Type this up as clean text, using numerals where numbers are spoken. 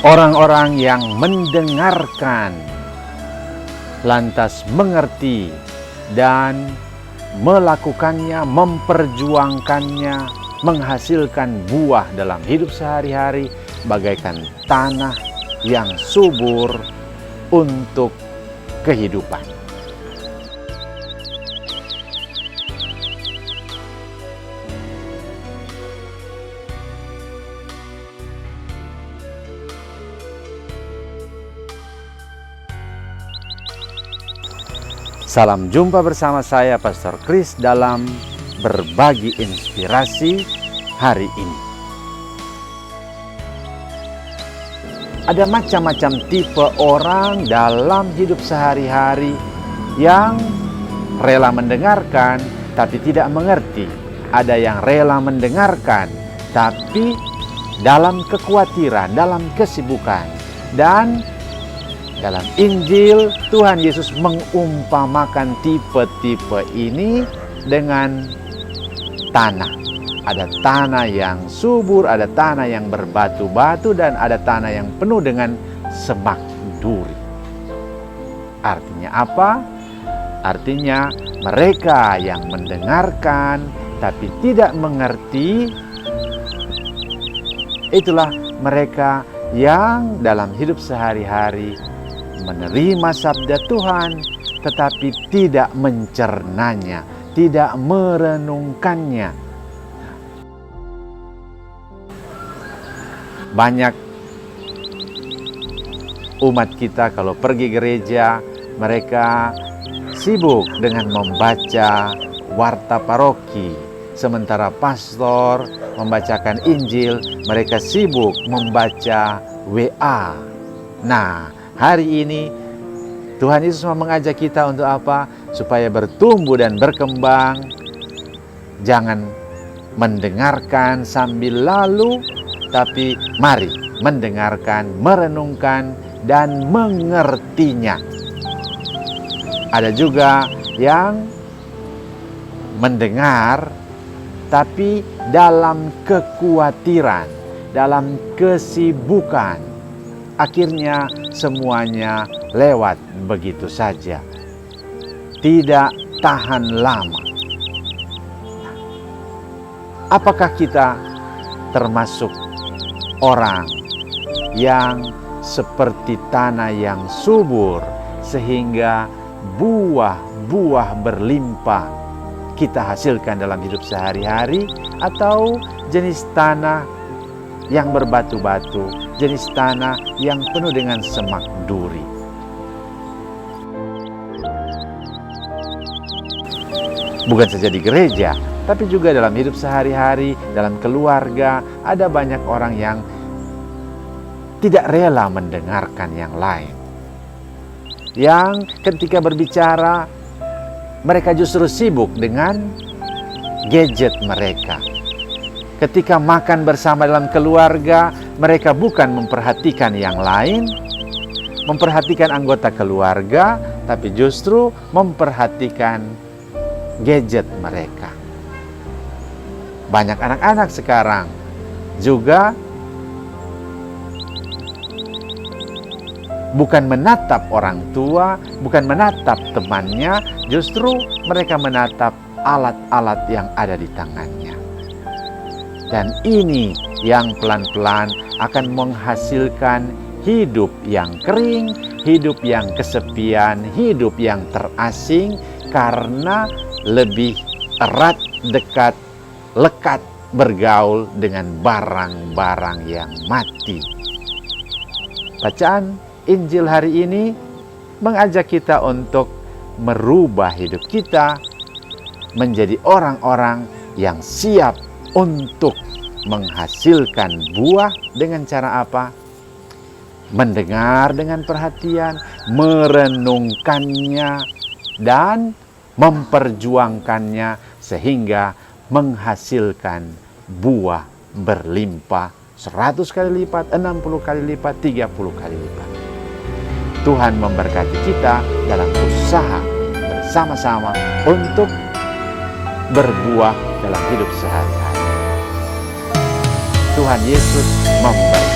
Orang-orang yang mendengarkan, lantas mengerti, dan melakukannya, memperjuangkannya, menghasilkan buah dalam hidup sehari-hari, bagaikan tanah yang subur untuk kehidupan. Salam jumpa bersama saya Pastor Kris dalam berbagi inspirasi hari ini. Ada macam-macam tipe orang dalam hidup sehari-hari yang rela mendengarkan tapi tidak mengerti. Ada yang rela mendengarkan tapi dalam kekhawatiran, dalam kesibukan. Dan dalam Injil, Tuhan Yesus mengumpamakan tipe-tipe ini dengan tanah. Ada tanah yang subur, ada tanah yang berbatu-batu, dan ada tanah yang penuh dengan semak duri. Artinya apa? Artinya mereka yang mendengarkan tapi tidak mengerti, itulah mereka yang dalam hidup sehari-hari menerima sabda Tuhan, tetapi tidak mencernanya, tidak merenungkannya. Banyak umat kita kalau pergi gereja, mereka sibuk dengan membaca warta paroki. Sementara pastor membacakan Injil, mereka sibuk membaca WA. Nah, hari ini Tuhan Yesus mau mengajak kita untuk apa? Supaya bertumbuh dan berkembang. Jangan mendengarkan sambil lalu, tapi mari mendengarkan, merenungkan, dan mengertinya. Ada juga yang mendengar tapi dalam kekhawatiran, dalam kesibukan. Akhirnya semuanya lewat begitu saja, tidak tahan lama. Apakah kita termasuk orang yang seperti tanah yang subur sehingga buah-buah berlimpah kita hasilkan dalam hidup sehari-hari, atau jenis tanah yang berbatu-batu, jenis tanah yang penuh dengan semak duri? Bukan saja di gereja, tapi juga dalam hidup sehari-hari, dalam keluarga, ada banyak orang yang tidak rela mendengarkan yang lain. Yang ketika berbicara, mereka justru sibuk dengan gadget mereka. Ketika makan bersama dalam keluarga, mereka bukan memperhatikan yang lain, memperhatikan anggota keluarga, tapi justru memperhatikan gadget mereka. Banyak anak-anak sekarang juga bukan menatap orang tua, bukan menatap temannya, justru mereka menatap alat-alat yang ada di tangannya. Dan ini yang pelan-pelan akan menghasilkan hidup yang kering, hidup yang kesepian, hidup yang terasing, karena lebih erat, dekat, lekat bergaul dengan barang-barang yang mati. Bacaan Injil hari ini mengajak kita untuk merubah hidup kita menjadi orang-orang yang siap untuk menghasilkan buah dengan cara apa? Mendengar dengan perhatian, merenungkannya, dan memperjuangkannya sehingga menghasilkan buah berlimpah 100 kali lipat, 60 kali lipat, 30 kali lipat. Tuhan memberkati kita dalam usaha bersama-sama untuk berbuah dalam hidup sehari-hari. Tuhan Yesus memberkati.